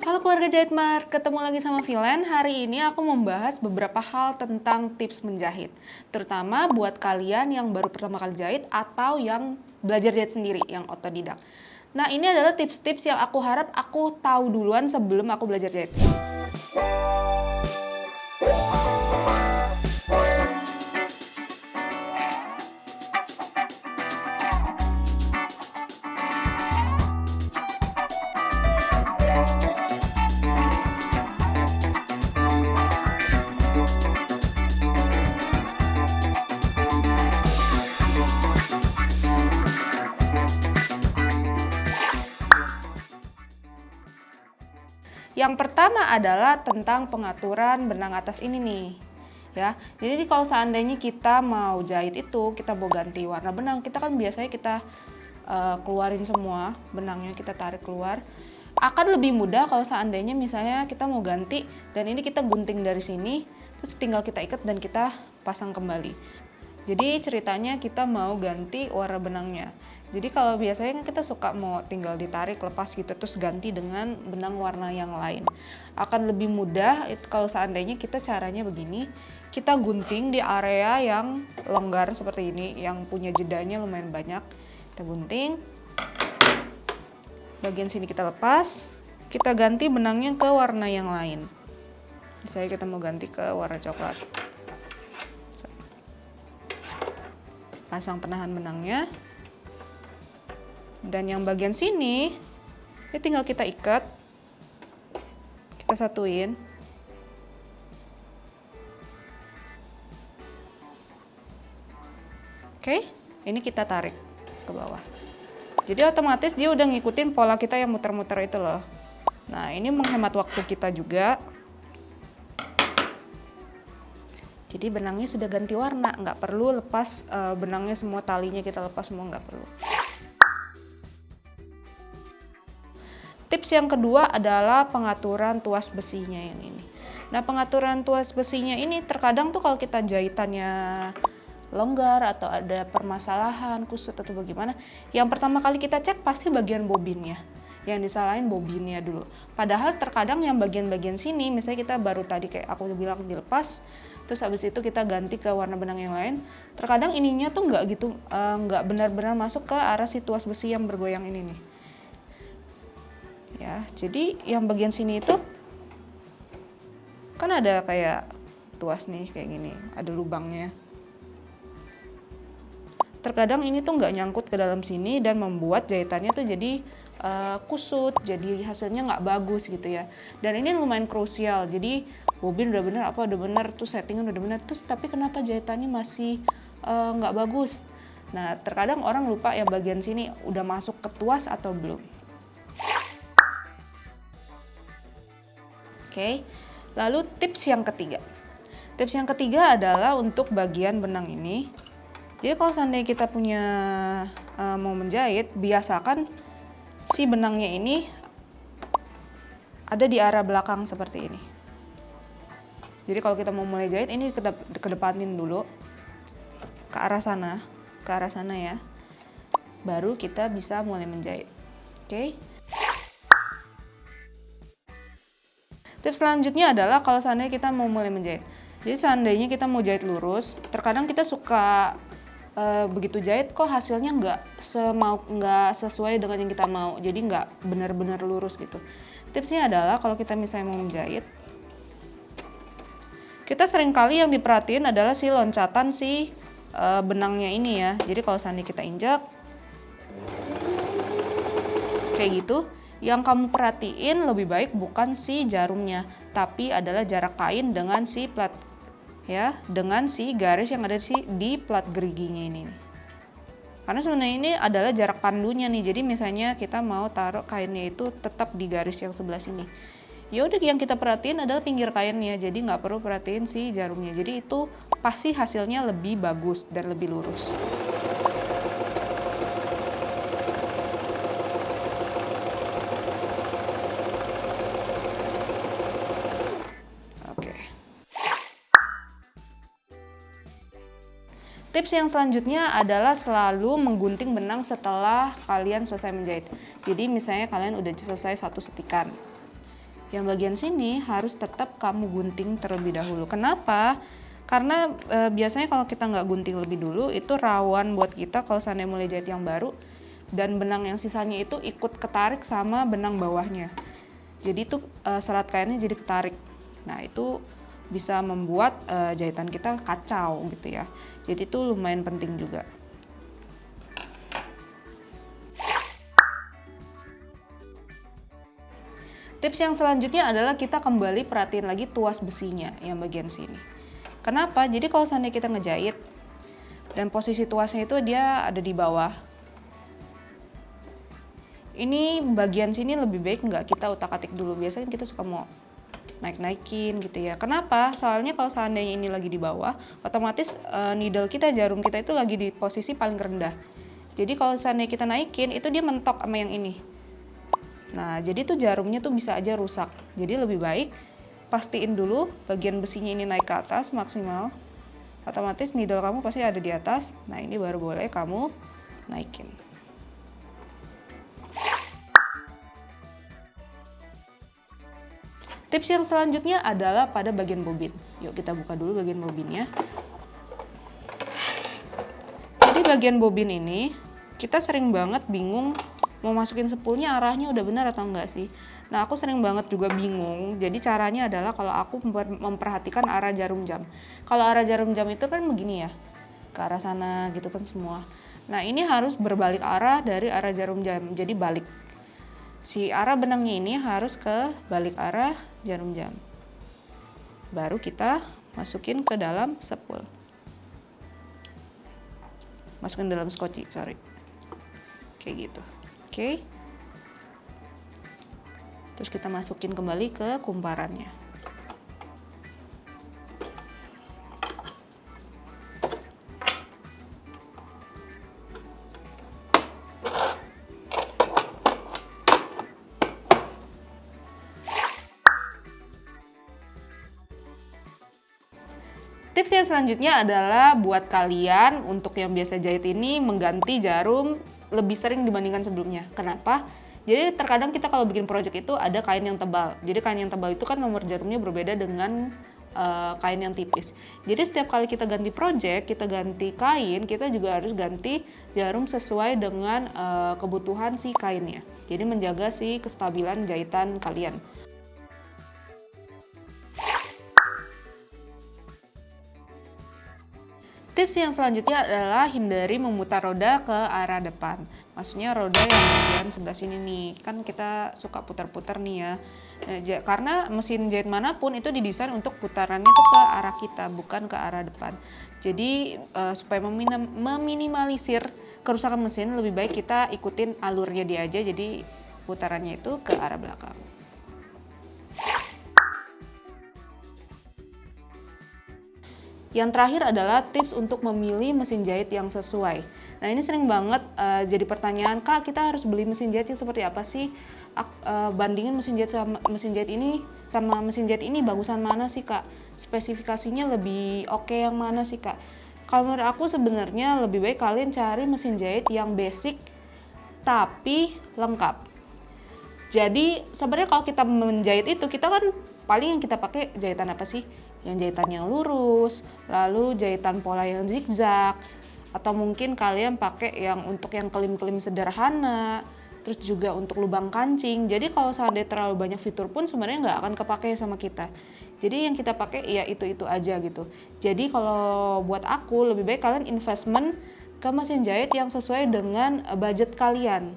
Halo keluarga Jahitmar, ketemu lagi sama Vilen. Hari ini aku membahas beberapa hal tentang tips menjahit. Terutama buat kalian yang baru pertama kali jahit atau yang belajar jahit sendiri, yang otodidak. Nah, ini adalah tips-tips yang aku harap aku tahu duluan sebelum aku belajar jahit. Yang pertama adalah tentang pengaturan benang atas ini nih. Ya. Jadi kalau seandainya kita mau jahit itu, kita mau ganti warna benang, kita kan biasanya kita keluarin semua benangnya, kita tarik keluar. Akan lebih mudah kalau seandainya misalnya kita mau ganti dan ini kita gunting dari sini, terus tinggal kita ikat dan kita pasang kembali. Jadi ceritanya kita mau ganti warna benangnya. Jadi kalau biasanya kan kita suka mau tinggal ditarik lepas gitu terus ganti dengan benang warna yang lain. Akan lebih mudah kalau seandainya kita caranya begini, kita gunting di area yang longgar seperti ini, yang punya jedanya lumayan banyak. Kita gunting, bagian sini kita lepas, kita ganti benangnya ke warna yang lain. Misalnya kita mau ganti ke warna coklat. Pasang penahan benangnya, dan yang bagian sini ini tinggal kita ikat, kita satuin. Oke, ini kita tarik ke bawah, jadi otomatis dia udah ngikutin pola kita yang muter-muter itu loh. Nah, ini menghemat waktu kita juga. Jadi benangnya sudah ganti warna, nggak perlu lepas benangnya semua, talinya kita lepas semua, nggak perlu. Tips yang kedua adalah pengaturan tuas besinya yang ini. Nah, pengaturan tuas besinya ini terkadang tuh kalau kita jahitannya longgar atau ada permasalahan kusut atau bagaimana, yang pertama kali kita cek pasti bagian bobinnya. Yang disalahin bobinnya dulu. Padahal terkadang yang bagian-bagian sini, misalnya kita baru tadi kayak aku bilang dilepas, terus habis itu kita ganti ke warna benang yang lain, terkadang ininya tuh nggak gitu, nggak benar-benar masuk ke arah si tuas besi yang bergoyang ini nih. Ya, jadi yang bagian sini itu kan ada kayak tuas nih kayak gini, ada lubangnya. Terkadang ini tuh nggak nyangkut ke dalam sini dan membuat jahitannya tuh jadi kusut, jadi hasilnya nggak bagus gitu ya. Dan ini lumayan krusial, jadi bobin udah bener, udah bener, tuh settingan udah bener, terus tapi kenapa jahitannya masih nggak bagus. Nah, terkadang orang lupa yang bagian sini udah masuk ke tuas atau belum. Oke, lalu tips yang ketiga. Tips yang ketiga adalah untuk bagian benang ini. Jadi kalau seandainya kita punya mau menjahit, biasakan si benangnya ini ada di arah belakang seperti ini. Jadi kalau kita mau mulai jahit, ini kedepanin dulu ke arah sana ya. Baru kita bisa mulai menjahit. Oke. Tips selanjutnya adalah kalau seandainya kita mau mulai menjahit. Jadi seandainya kita mau jahit lurus, terkadang kita suka begitu jahit kok hasilnya nggak sesuai dengan yang kita mau, jadi nggak benar-benar lurus gitu. Tipsnya adalah kalau kita misalnya mau menjahit, kita seringkali yang diperhatiin adalah si loncatan si benangnya ini ya. Jadi kalau seandainya kita injak kayak gitu, yang kamu perhatiin lebih baik bukan si jarumnya, tapi adalah jarak kain dengan si plat ya, dengan si garis yang ada di plat geriginya ini. Karena sebenarnya ini adalah jarak pandunya nih. Jadi misalnya kita mau taruh kainnya itu tetap di garis yang sebelah sini. Ya udah, yang kita perhatiin adalah pinggir kainnya. Jadi nggak perlu perhatiin si jarumnya. Jadi itu pasti hasilnya lebih bagus dan lebih lurus. Tips yang selanjutnya adalah selalu menggunting benang setelah kalian selesai menjahit. Jadi misalnya kalian udah selesai satu setikan. Yang bagian sini harus tetap kamu gunting terlebih dahulu. Kenapa? Karena biasanya kalau kita nggak gunting lebih dulu, itu rawan buat kita kalau seandainya mulai jahit yang baru, dan benang yang sisanya itu ikut ketarik sama benang bawahnya. Jadi itu serat kainnya jadi ketarik. Nah itu bisa membuat jahitan kita kacau gitu ya. Jadi itu lumayan penting juga. Tips yang selanjutnya adalah kita kembali perhatiin lagi tuas besinya yang bagian sini. Kenapa? Jadi kalau seandainya kita ngejahit dan posisi tuasnya itu dia ada di bawah, ini bagian sini lebih baik nggak kita utak-atik dulu. Biasanya kita suka mau naik-naikin gitu ya. Kenapa? Soalnya kalau seandainya ini lagi di bawah, otomatis needle kita, jarum kita itu lagi di posisi paling rendah. Jadi kalau seandainya kita naikin, itu dia mentok sama yang ini. Nah, jadi tuh jarumnya tuh bisa aja rusak. Jadi lebih baik pastiin dulu bagian besinya ini naik ke atas maksimal. Otomatis needle kamu pasti ada di atas. Nah, ini baru boleh kamu naikin. Tips yang selanjutnya adalah pada bagian bobin. Yuk kita buka dulu bagian bobinnya. Jadi bagian bobin ini kita sering banget bingung mau masukin spoolnya arahnya udah benar atau enggak sih. Nah aku sering banget juga bingung. Jadi caranya adalah kalau aku memperhatikan arah jarum jam. Kalau arah jarum jam itu kan begini ya, ke arah sana gitu kan semua. Nah ini harus berbalik arah dari arah jarum jam, jadi balik. Si arah benangnya ini harus ke balik arah jarum jam. Baru kita masukin ke dalam spool. Masukin dalam skoci, sorry. Kayak gitu. Oke. Terus kita masukin kembali ke kumparannya. Tips yang selanjutnya adalah buat kalian untuk yang biasa jahit ini mengganti jarum lebih sering dibandingkan sebelumnya. Kenapa? Jadi terkadang kita kalau bikin project itu ada kain yang tebal. Jadi kain yang tebal itu kan nomor jarumnya berbeda dengan kain yang tipis. Jadi setiap kali kita ganti project, kita ganti kain, kita juga harus ganti jarum sesuai dengan kebutuhan si kainnya. Jadi menjaga si kestabilan jahitan kalian. Tips yang selanjutnya adalah hindari memutar roda ke arah depan. Maksudnya roda yang bagian sebelah sini nih. Kan kita suka putar-putar nih ya. Karena mesin jahit manapun itu didesain untuk putarannya itu ke arah kita, bukan ke arah depan. Jadi supaya meminimalisir kerusakan mesin, lebih baik kita ikutin alurnya dia aja. Jadi putarannya itu ke arah belakang. Yang terakhir adalah tips untuk memilih mesin jahit yang sesuai. Nah ini sering banget jadi pertanyaan, Kak kita harus beli mesin jahit yang seperti apa sih? Bandingin mesin jahit sama mesin jahit ini bagusan mana sih Kak? Spesifikasinya lebih oke yang mana sih Kak? Kalau menurut aku sebenarnya lebih baik kalian cari mesin jahit yang basic tapi lengkap. Jadi sebenarnya kalau kita menjahit itu kita kan paling yang kita pakai jahitan apa sih? Yang jahitan yang lurus, lalu jahitan pola yang zigzag, atau mungkin kalian pakai yang untuk yang kelim-kelim sederhana, terus juga untuk lubang kancing. Jadi kalau seandainya terlalu banyak fitur pun sebenarnya nggak akan kepake sama kita. Jadi yang kita pakai ya itu aja gitu. Jadi kalau buat aku lebih baik kalian investment ke mesin jahit yang sesuai dengan budget kalian.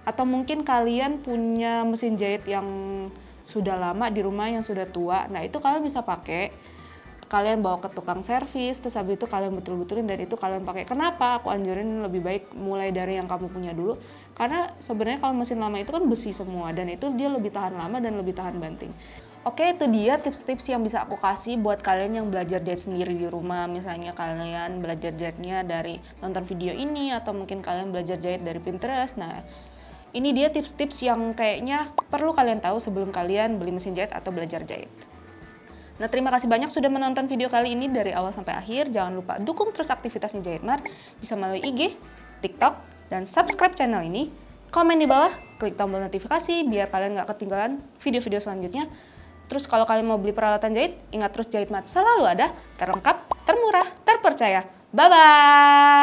Atau mungkin kalian punya mesin jahit yang sudah lama di rumah yang sudah tua, nah itu kalian bisa pakai, kalian bawa ke tukang servis, terus habis itu kalian betul-betulin dan itu kalian pakai. Kenapa? Aku anjurin lebih baik mulai dari yang kamu punya dulu, karena sebenarnya kalau mesin lama itu kan besi semua dan itu dia lebih tahan lama dan lebih tahan banting. Oke, itu dia tips-tips yang bisa aku kasih buat kalian yang belajar jahit sendiri di rumah. Misalnya kalian belajar jahitnya dari nonton video ini atau mungkin kalian belajar jahit dari Pinterest. Nah, ini dia tips-tips yang kayaknya perlu kalian tahu sebelum kalian beli mesin jahit atau belajar jahit. Nah, terima kasih banyak sudah menonton video kali ini dari awal sampai akhir. Jangan lupa dukung terus aktivitasnya Jahit Mart, bisa melalui IG, TikTok, dan subscribe channel ini. komen di bawah, klik tombol notifikasi biar kalian nggak ketinggalan video-video selanjutnya. Terus kalau kalian mau beli peralatan jahit, ingat terus Jahit Mart selalu ada, terlengkap, termurah, terpercaya. Bye-bye!